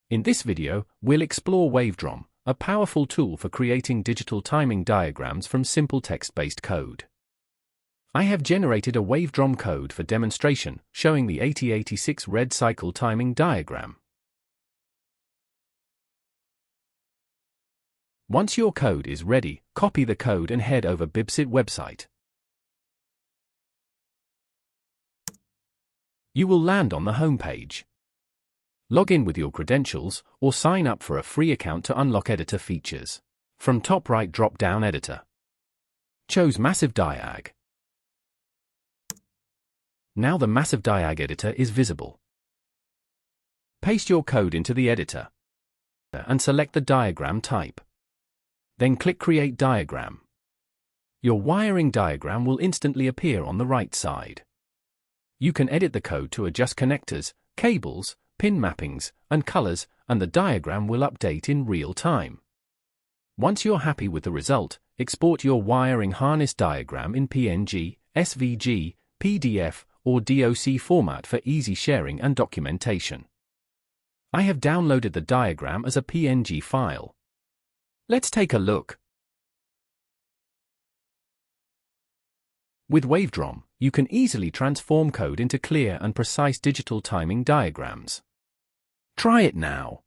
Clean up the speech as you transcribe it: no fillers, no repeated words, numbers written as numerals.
In this video, we'll explore Wavedrom, a powerful tool for creating digital timing diagrams from simple text-based code. I have generated a Wavedrom code for demonstration, showing the 8086 red cycle timing diagram. Once your code is ready, copy the code and head over Bibsit website. You will land on the home page. Log in with your credentials, or sign up for a free account to unlock editor features. From top right drop-down editor. Choose MassiveDiag. Now the MassiveDiag editor is visible. Paste your code into the editor and select the diagram type. Then click Create Diagram. Your wiring diagram will instantly appear on the right side. You can edit the code to adjust connectors, cables, pin mappings, and colors, and the diagram will update in real time. Once you're happy with the result, export your wiring harness diagram in PNG, SVG, PDF, or DOCX format for easy sharing and documentation. I have downloaded the diagram as a PNG file. Let's take a look. With Wavedrom, you can easily transform code into clear and precise digital timing diagrams. Try it now.